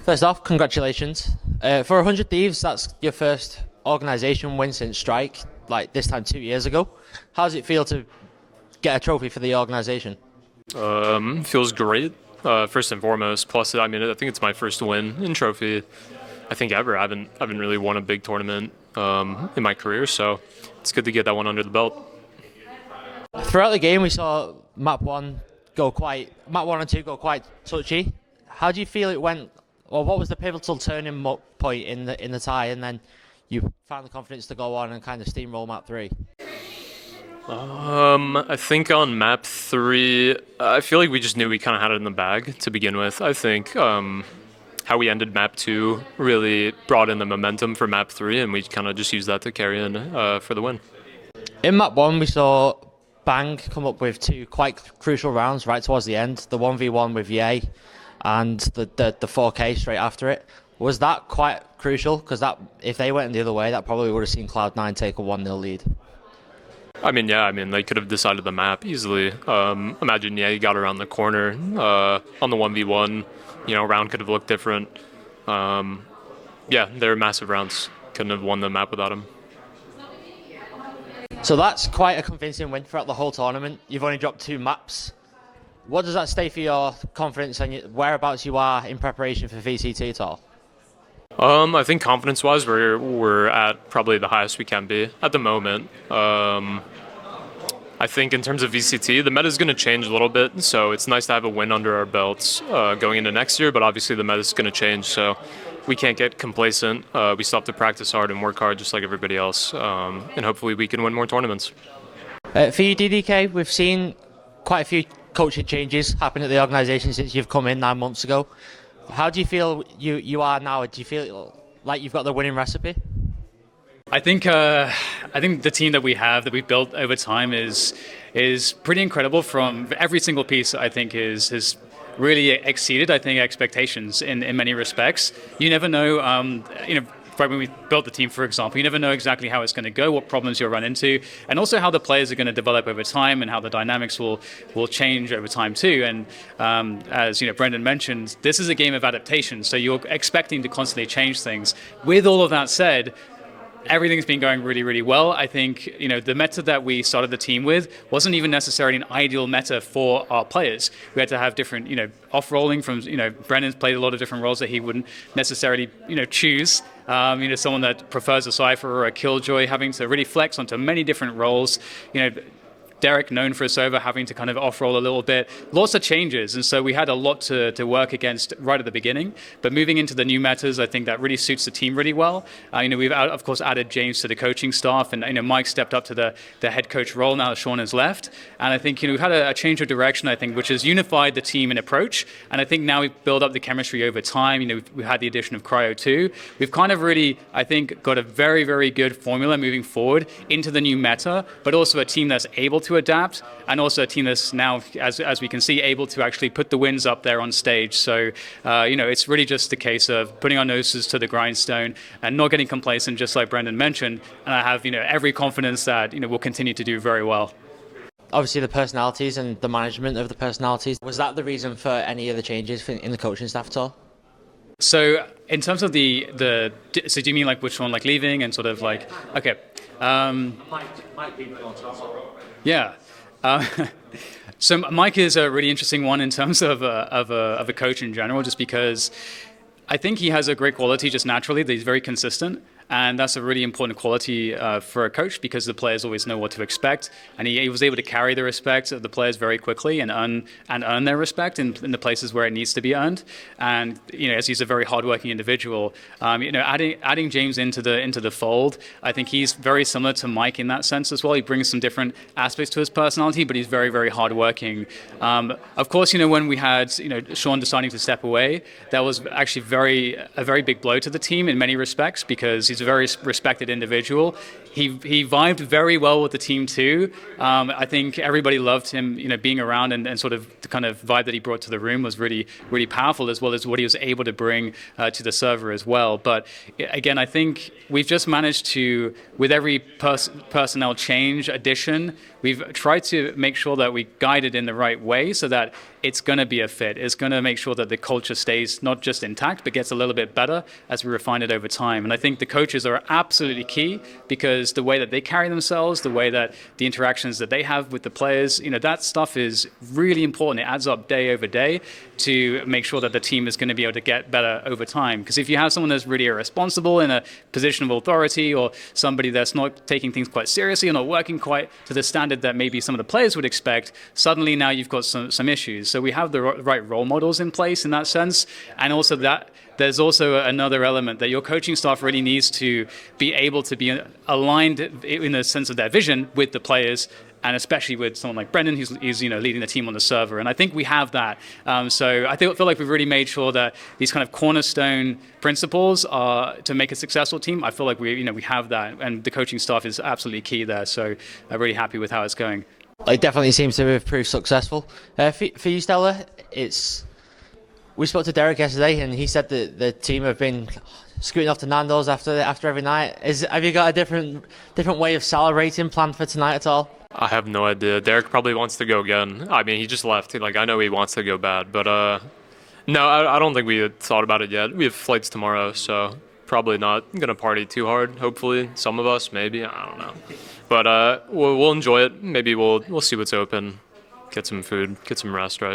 First off, congratulations. For 100 Thieves, that's your first organisation win since Strike, like this time 2 years ago. How does it feel to get a trophy for the organisation? Feels great, first and foremost. Plus, I mean, I think it's my first win in trophy, I think ever. I haven't really won a big tournament in my career, so it's good to get that one under the belt. Throughout the game, we saw map 1 and 2 go quite touchy. How do you feel it went? Or what was the pivotal turning point in the tie, and then you found the confidence to go on and kind of steamroll map 3? I think on map 3, I feel like we just knew we kind of had it in the bag to begin with. I think how we ended map 2 really brought in the momentum for map 3, and we kind of just used that to carry in for the win. In map 1, we saw Bang come up with 2 quite crucial rounds right towards the end. The 1v1 with Ye and the 4K straight after it. Was that quite crucial? Because that, if they went the other way, that probably would have seen Cloud9 take a 1-0 lead. I mean, yeah, they could have decided the map easily. Imagine, yeah, you got around the corner on the 1v1. Round could have looked different. Yeah, they're massive rounds. Couldn't have won the map without him. So that's quite a convincing win throughout the whole tournament. You've only dropped 2 maps. What does that say for your confidence and whereabouts you are in preparation for VCT at all? I think confidence-wise, we're at probably the highest we can be at the moment. I think in terms of VCT, the meta is going to change a little bit, so it's nice to have a win under our belts going into next year, but obviously the meta is going to change, so we can't get complacent. We still have to practice hard and work hard just like everybody else, and hopefully we can win more tournaments. For you, DDK, we've seen quite a few coaching changes happen at the organisation since you've come in 9 months ago. How do you feel you are now? Do you feel like you've got the winning recipe? I think the team that we've built over time is pretty incredible. From every single piece, I think has really exceeded, I think, expectations in many respects. You never know, when we built the team, for example, you never know exactly how it's going to go, what problems you'll run into, and also how the players are going to develop over time and how the dynamics will change over time too. And as Brendan mentioned, this is a game of adaptation, so you're expecting to constantly change things. With all of that said, everything's been going really, really well. I think, the meta that we started the team with wasn't even necessarily an ideal meta for our players. We had to have different, off-rolling from, Brendan's played a lot of different roles that he wouldn't necessarily, choose. Someone that prefers a Cypher or a Killjoy, having to really flex onto many different roles. Derek, known for a server, having to kind of off-roll a little bit. Lots of changes, and so we had a lot to work against right at the beginning. But moving into the new metas, I think that really suits the team really well. We've, of course, added James to the coaching staff, and Mike stepped up to the head coach role now that Sean has left. And I think we've had a change of direction, I think, which has unified the team in approach. And I think now we've built up the chemistry over time. We've had the addition of Cryo too. We've kind of really, I think, got a very, very good formula moving forward into the new meta, but also a team that's able to adapt, and also a team that's now, as we can see, able to actually put the wins up there on stage. So, it's really just a case of putting our noses to the grindstone and not getting complacent, just like Brendan mentioned. And I have, every confidence that, we'll continue to do very well. Obviously, the personalities and the management of the personalities, was that the reason for any of the changes in the coaching staff at all? So, in terms of so do you mean like which one, like leaving and sort of like, okay. Yeah. So Mike is a really interesting one in terms of a coach in general, just because I think he has a great quality just naturally that he's very consistent. And that's a really important quality for a coach, because the players always know what to expect. And he was able to carry the respect of the players very quickly and earn their respect in the places where it needs to be earned. And as he's a very hardworking individual, adding James into the fold, I think he's very similar to Mike in that sense as well. He brings some different aspects to his personality, but he's very, very hardworking. Of course, when we had Sean deciding to step away, that was actually a very big blow to the team in many respects, because he's a very respected individual. He vibed very well with the team too. I think everybody loved him, being around, and sort of the kind of vibe that he brought to the room was really, really powerful, as well as what he was able to bring to the server as well. But again, I think we've just managed to, with every personnel change, addition, we've tried to make sure that we guide it in the right way, so that it's going to be a fit. It's going to make sure that the culture stays not just intact, but gets a little bit better as we refine it over time. And I think the coaches are absolutely key, because the way that they carry themselves, the way that the interactions that they have with the players, that stuff is really important. It adds up day over day to make sure that the team is going to be able to get better over time. Because if you have someone that's really irresponsible in a position of authority, or somebody that's not taking things quite seriously or not working quite to the standard that maybe some of the players would expect, suddenly now you've got some issues. So we have the right role models in place in that sense. And also that there's also another element that your coaching staff really needs to be able to be aligned in the sense of their vision with the players, and especially with someone like Brendan, who's leading the team on the server. And I think we have that. So I feel like we've really made sure that these kind of cornerstone principles are to make a successful team. I feel like we have that, and the coaching staff is absolutely key there. So I'm really happy with how it's going. It definitely seems to have proved successful. For you, Stella, we spoke to Derek yesterday, and he said that the team have been scooting off to Nando's after every night. Have you got a different way of celebrating planned for tonight at all? I have no idea. Derek probably wants to go again. I mean, he just left. I know he wants to go bad, but no, I don't think we had thought about it yet. We have flights tomorrow, so probably not gonna party too hard. Hopefully, some of us, maybe, I don't know. But we'll enjoy it. Maybe we'll see what's open, get some food, get some rest, right?